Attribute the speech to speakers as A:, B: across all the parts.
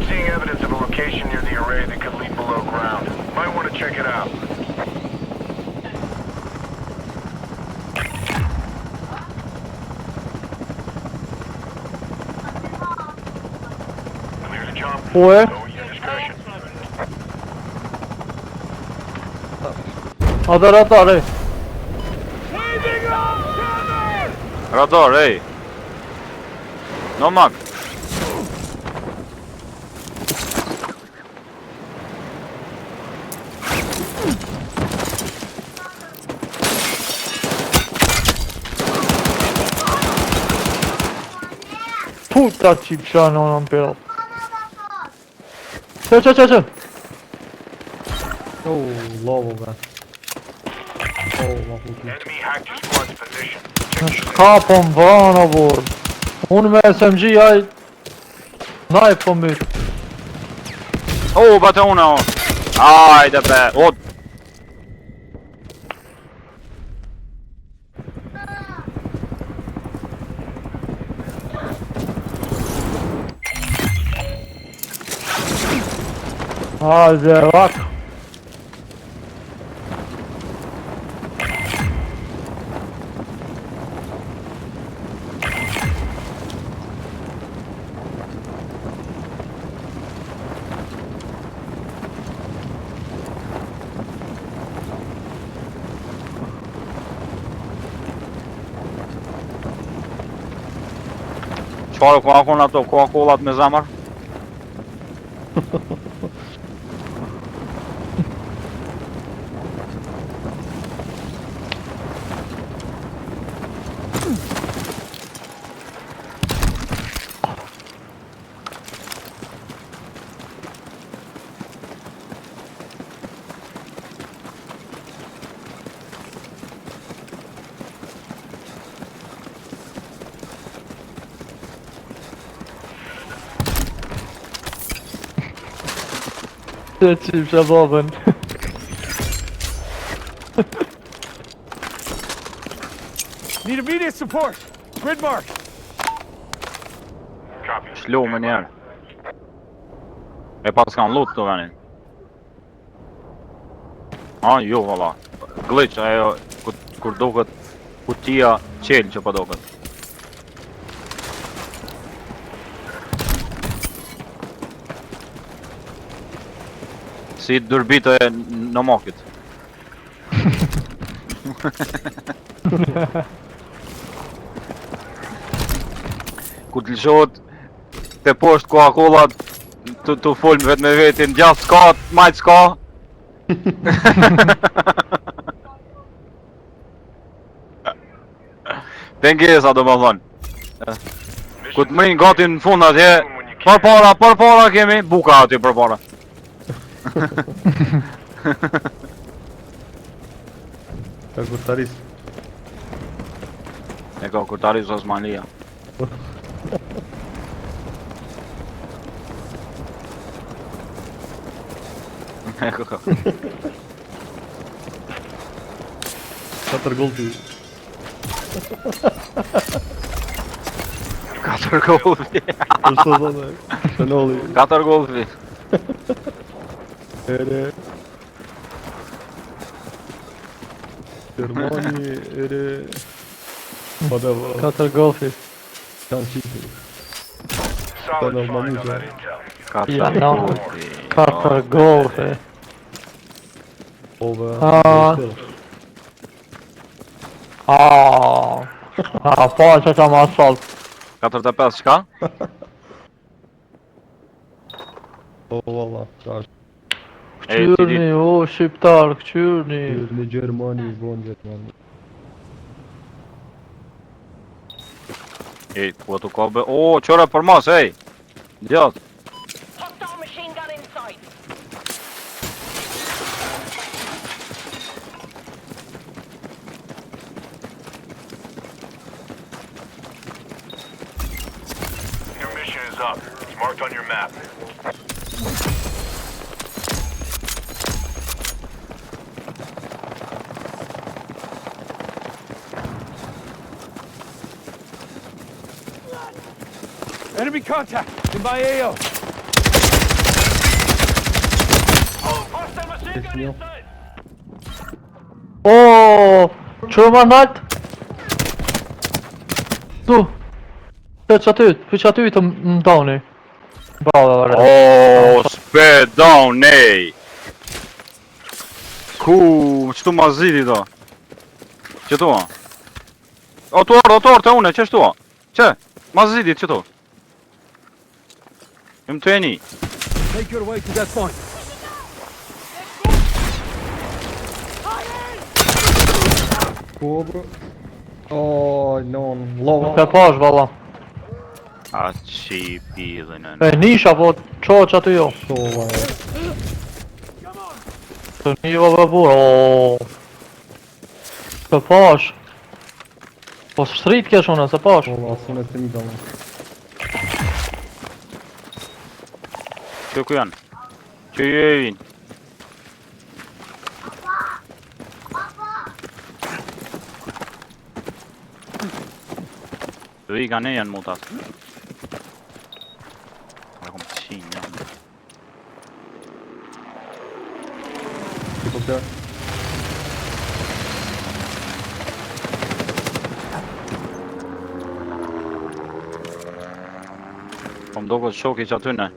A: seeing evidence of a location near the array that could lead below ground. Might want to check it out. Clear to jump.
B: Where?
A: Go at your discretion.
B: Radar, ej.
C: Radar, ej. No mak.
B: Puta ci psiano non però. Çö. Oh, lovo be. Oh, ma puti.
A: Enemy hacked your squad's position. Check your
B: Shkapon vrana vor. Unë me SMG aj knife po myt.
C: Oh, batona. Ajde be. O.
B: Hajde, vak.
C: Çfarë ku akon ato Coca-Colat me zamër?
B: Të qip shababën.
D: Need immediate support. Grid mark.
A: copy.
C: Shlu me njerë. E pas kanë loot të venin. Jo valla. Glitch ajo kur duket kutia qel që po duket. Si dërbite në mokit. Ku të lëshot të poshtë Coca-Cola të folmë vetë me vetin, gjatë s'ka, majtë s'ka. Pengesa do më thonë. Ku të mërin gati në fund atje, për para kemi, buka aty për para.
E: Ka kurtaris.
C: E ka kurtaris Osmanlia. E ka.
E: 4 golfi.
C: 4 golfi.
E: Ashtu thonë. Fenolli.
C: 4 golfi.
E: Ere. Germani, ere. Whatever.
B: 4 golfi.
E: Kanë qitë.
A: Solid
E: Hello,
A: find on
E: Mamuza.
A: that intel.
C: 4
B: Ja, no.
C: golfi.
B: 4 golfi.
E: Ove.
B: Po që kam asfalt.
C: 45 çka?
E: Po valla, çfarë?
B: Këqyrni, o shqiptar, këqyrni.
E: Në Gjermani, vonë Gjermani.
C: Ej, ku ato ka be? O, qëra për mas, ej! Gjatë.
F: Hostile machine gun in sight.
A: Your mission is up. It's marked on your map.
D: Enemy contact in my AO.
E: Kesin jo.
B: O, çu më nalt? Tu. Pyç aty të më doni. Bravo, vare.
C: O, sped down, nej! Ku, qëtu ma zidi do? Qëtu? O, të orë, të une, që shtu? Që? Ma zidi, qëtu? Jëm të eni.
D: Make your way to that point.
E: Ku bro? Oh, non, lova.
B: Ka pash valla.
C: A qi pidhe në
B: E nisha po çoç aty jo.
E: Sova.
B: Të niva vë burr. O. Ka pash. Po shtrit kesh unë, se pash.
E: Valla, asune të një dama.
C: Që ku janë? Që ju e vinë? Të i ka ne janë mutat. A kom qinë janë.
E: Helikopter.
C: Po më do këtë shoki që aty ne.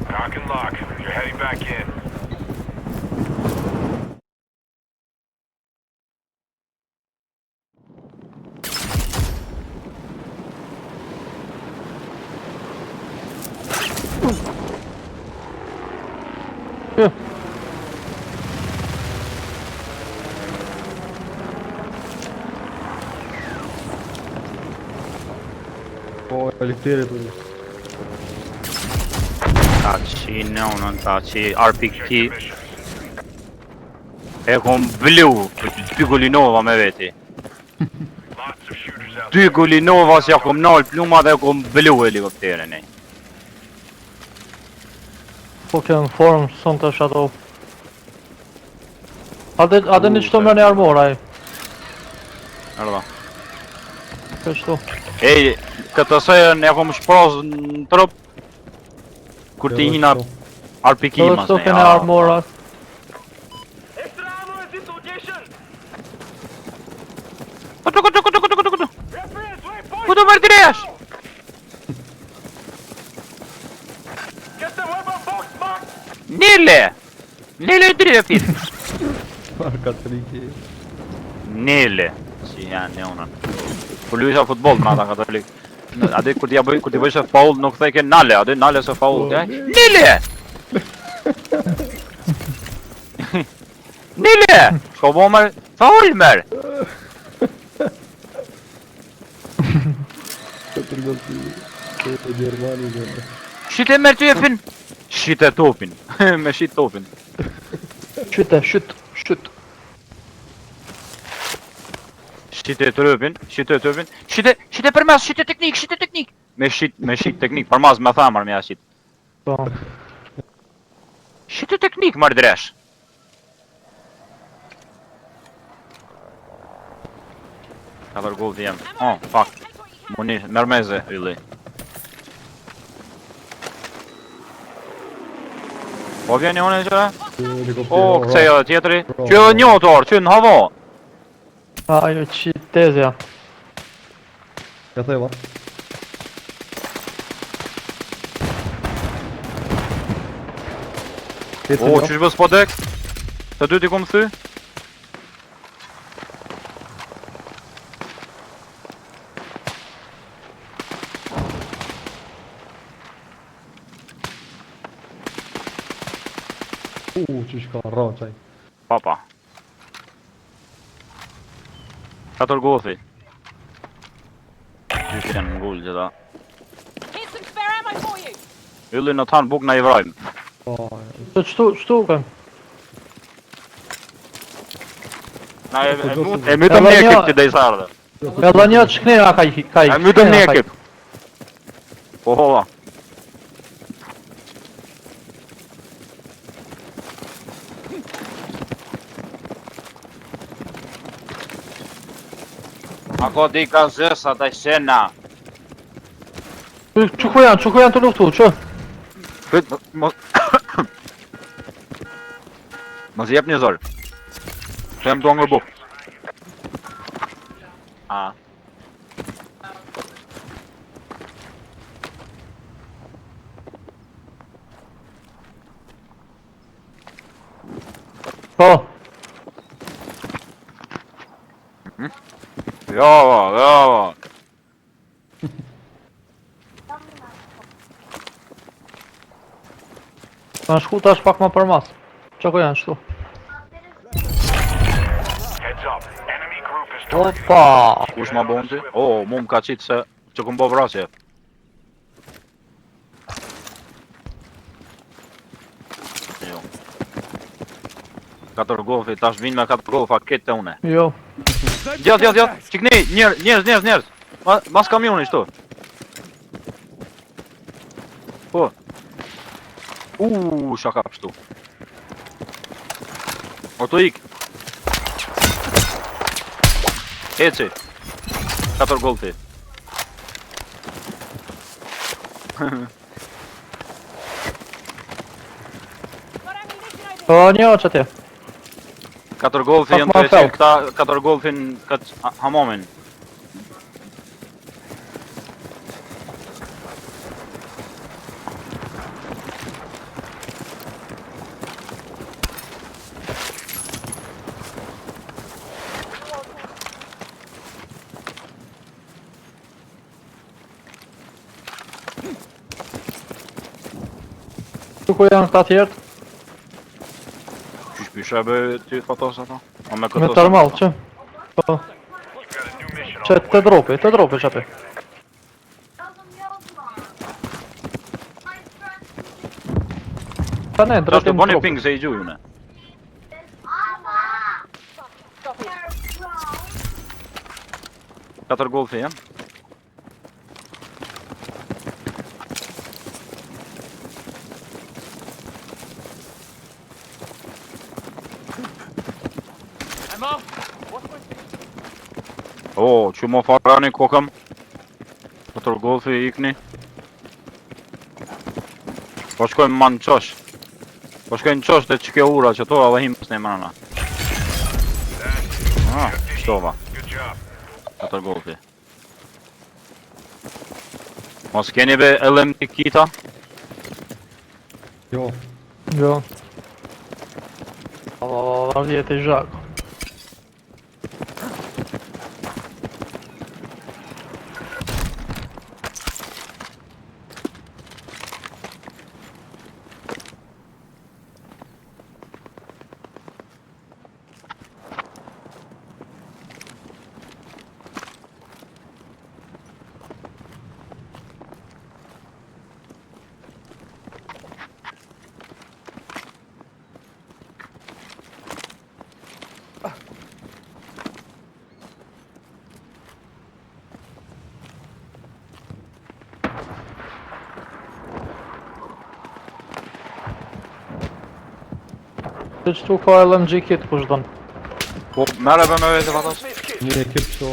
A: Knock and lock. You're heading back in.
B: Hë.
E: Po, elektri për.
C: Ta qi në unën, ta qi RPG. E kom blu, 2 Gulinova me veti.
A: Lots of shooters out
C: 2 Gulinova që ja kom nal pluma dhe kom blu helikopterin e.
B: Po kem form son të shadow. A dhe një qëto me një armor, aj.
C: Erdha.
B: Kështu.
C: Ej, këtë sejën e kom shpros në trup. Kur ti hina RPG
B: Dhe
C: mas
B: qëto
C: ne.
B: kene armor, aj.
D: Extra ammo is in location.
C: Kutu.
D: Reference waypoint.
C: Kutu mërdiresh?
D: Get the weapon box marked.
C: Nile! Nile drepit!
E: Marka të riki.
C: Nile! Si janë në unën. Kur luisa futboll me ata katolik. A dhe kur ti bëjsh e faul nuk theke nale, a dhe nale se faul. Nile! Nile! Shko bo mërë, faul mërë!
E: Të përgoti. Të Gjermani dhe.
C: Shite mërë të jepin! Shite topin. Me shit topin.
B: Shyte, shyt.
C: Shite të rëpin, shite për mes, shite teknik! Me shit teknik, për mas me thamar me ashit.
B: Po.
C: Shite teknik, marrë dresh. Ka tërgull të jem. Oh, fuck. Muni, mërmeze, ylli. Po vjen një unë e qëra?
E: Helikopter.
C: O, kësej edhe tjetëri. Që edhe njotor, që në havo.
B: Ajo që tezja.
E: Ja theva.
C: O, që shbës po dek? Të dy t'i kom thy?
E: Që shka raqaj.
C: Papa. Katër gothi. Që janë ngull që ta.
F: Here's some spare ammo for you.
C: Ylli në tanë buk në i vrajmë.
E: Po,
B: Të qëtu kem.
C: Na e mytëm një ekip që dhe i sardhe.
B: E dhe një që knena ka i.
C: E mytëm një ekip. Po hova. Ako di ka zësa ta shena.
B: Që ku janë të luftu, që?
C: Prit, mos... Mos jep një zorë. Që jam do ngërbu. A.
B: Po,
C: Bravo.
B: kanë shku tash pak më për mas. Që ku janë shtu?
A: Heads up. Enemy group is targeting.
B: Opa!
C: Kush ma bon ti? O, mu m'ka qitë se që këm bo vrasje. Jo. 4 golfi, tash vinë me 4 golfa këtë të une.
B: Jo.
C: Djath, qikni, njerëz. Mas kamioni shtu. Po. Shaka pështu. Oto ik. Eci. 4 golfi.
F: Got ammunition over
B: Po, një që ti.
C: 4 golfi
B: Pak
C: janë
B: ma
C: të eqin
B: thellë.
C: këta 4 golfin këtë hamomin.
B: Që ku janë këta tjertë?
C: Qysh pyshe be ty fatos ato? O me
B: Me
C: këto
B: tërmal, që? Po,
A: You've got a new mission
B: që
A: on.
B: të dropi që ti. Ta ne,
C: Qashtu
B: drejtim
C: boni
B: tropi.
C: ping se i gjujune.
F: Copy.
C: 4 golfi janë.
D: Ammo?
C: O, që mo farani kokëm. 4 golfi ikni. Po shkojmë ma në qosh. Po shkojmë në qosh të që ke ura që to edhe himë së ne mërëna. Shtova.
A: Good job.
C: 4 golfi. Mos keni be LMT kita?
E: Jo.
B: Jo. Vjetë i zhak. Që qëtu ka LMG kit kush dën.
C: Po, mere be me vete fatos.
E: Një ekip që...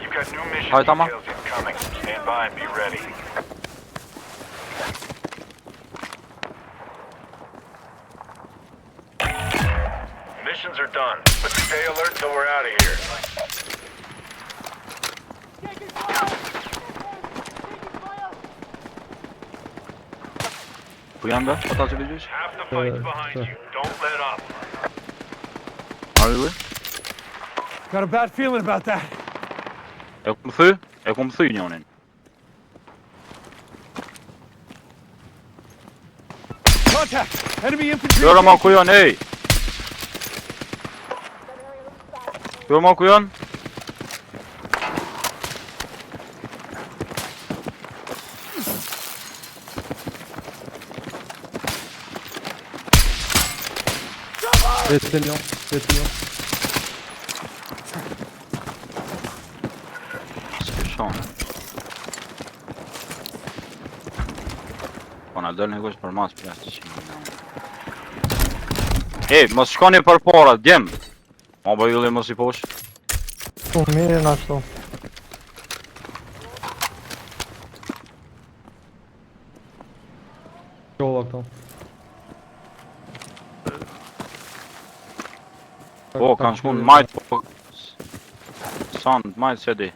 A: You've got new mission
C: Hi, Tama.
A: details incoming. Stand by and be ready. Missions are done, but stay alert till we're out of here.
F: Taking fire! Taking fire!
C: Ku janë be? Ata që bëgjysh?
A: Half the fight's behind you. Don't let up.
C: Are you?
D: Got a bad feeling about that.
C: E kum thy njonin.
D: Contact! Enemy infantry!
C: Gjora ma ku janë, ej! Gjora ma ku janë?
E: Vetë një.
C: S'ke shonë. Po na dëllë një kush për mas për jashtë që më. Ej, mos shkoni për para, djem! Ma bëj ylli mos I posh.
B: Shumë mirë në ashtu.
E: Qova këto.
C: Po, kanë shku në majt, po... Sand, majt se di.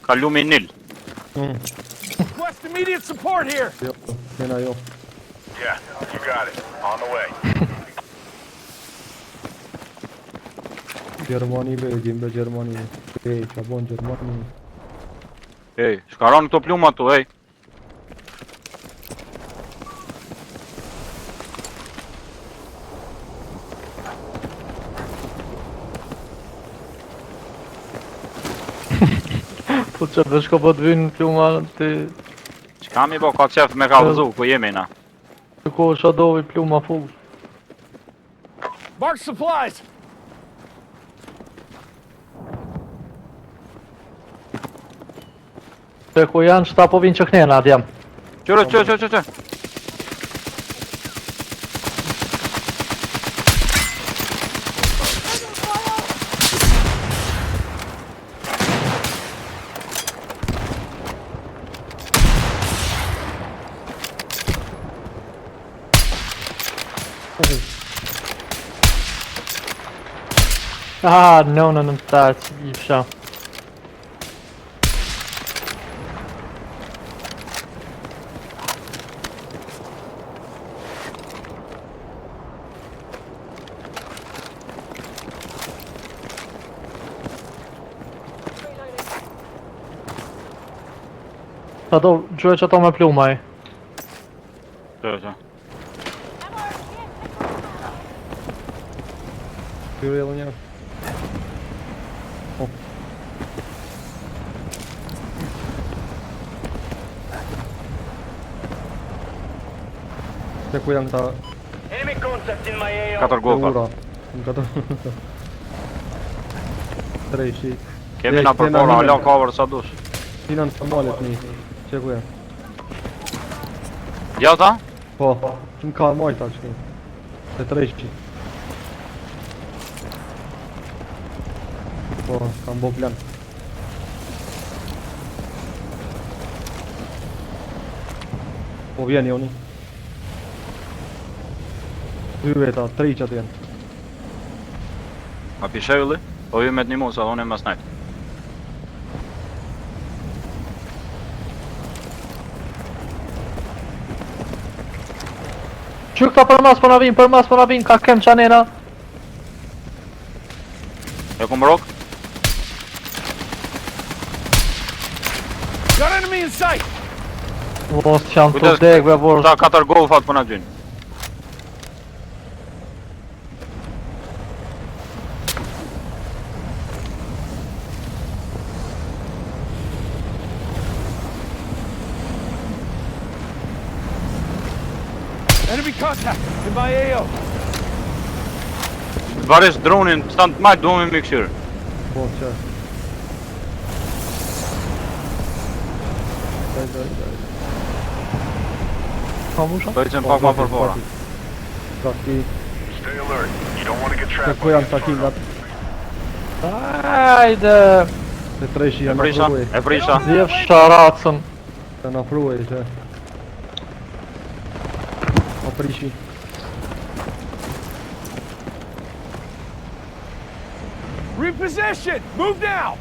C: Ka lumi nil.
D: Request immediate support here.
E: Jo, jena jo.
A: Yeah, you got it. On the way.
E: Gjermani be, gjimbe Gjermani. Ej, qa bon Gjermani.
C: Ej, shkaron këto pluma tu, ej.
B: Po që dhe shko po të vynë pluma të...
C: Që kam I bo ka qef me kallëzu, ku jemi na.
B: Të ko është adovi pluma full.
D: Mark supplies.
B: Të ku janë shta po vinë që knena atë jam.
C: Qërë, qërë.
B: Ah, no, në tartë, I fsha. Ato, gjuaj që ato me pluma I.
C: Qërë.
E: Kyre edhe një. Se ku janë këta
A: Enemy contact in my AO.
C: Katër gofa.
E: ura. Në këta... Treshi.
C: Kemi na për pora, ala cover sa dush.
E: Tina në samalet një. Që ku janë?
C: Gjata?
E: Po, që në ka majta që kënë. Se treshi. Po, kam bo plan. Po vjen joni. 2 veta, 3 që atë janë.
C: A pishe ylli? Po ju me të një mu, sa dhone mas najt.
B: Që këta për mas për na vinë, ka kem qanena.
C: E kum rok?
D: Got enemy in sight.
B: Mos që janë të
C: Kujdes,
B: degve, por...
C: Ta 4 gofat për na gjynë.
D: Enemy contact in my AO.
C: Varesh dronin, stand majt duhem me këshyrë.
E: Po, që. Daj.
B: Ka musha?
C: Do I qenë pak ma për pora.
E: Gati.
A: Stay alert. You don't want to get
E: Se
A: trapped.
E: ku janë takingat.
B: Ajde!
E: Se treshi
C: E
E: janë
C: prisha,
E: afruaj.
C: e prisha.
B: Zjef sharacën.
E: Janë afruaj që. O prishi.
D: Reposition. Move now.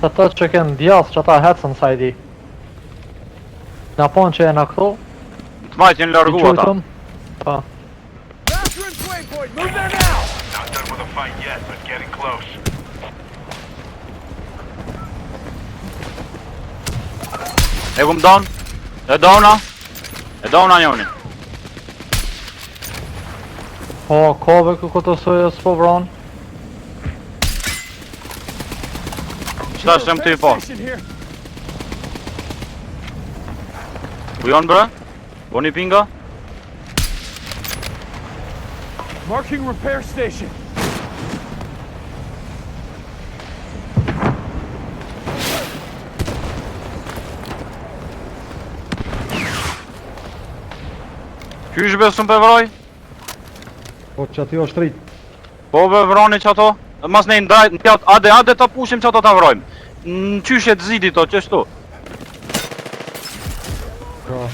B: Ata që kënë djas që ata hecën sajdi. Në pon që e në këto,
C: Të majt jenë
B: I
C: largu ata.
B: qojtëm. Pa.
D: Master and Waypoint. Move there now.
A: Not done with the fight yet, but getting close.
C: E kum down. E downa. E downa njoni.
B: Po, kove kë këto sojë s'po vron.
C: Qëta shem të I po.
D: Station here.
C: Ku jonë bre? Boni pinga?
D: Marking repair station.
C: Qysh besun për vroj?
E: Po që aty është rrit.
C: Po be vroni që ato? Mas ne ndaj, ade të pushim që ato të vrojmë. Në qyshe të zidi to, qështu?
E: Ka.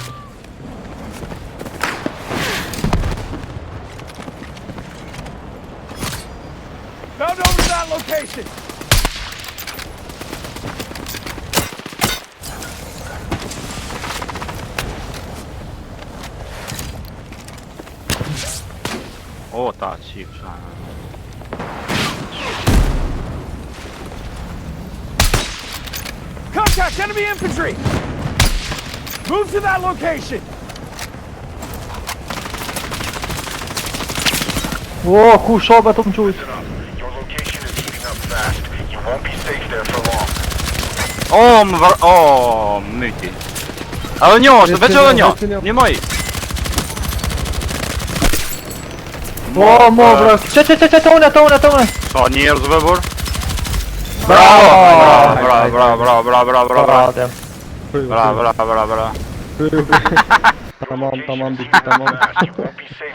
D: Found over to that location.
C: O, ta qif shana.
D: Contact enemy infantry. Move to that location.
B: O, ku shoba të më qujt.
A: Listen up. Your location is heating up fast. You won't be safe there for long.
C: O, më vër... O, myti. Edhe një është, veç edhe një. Një moj.
B: O, mo, bro. Që, tone.
C: Sa njerëzve bur?
B: Bravo!
C: Bravo.
B: Bravo.
C: Bravo.
E: Tamam, bitti tamam.
A: You won't be safe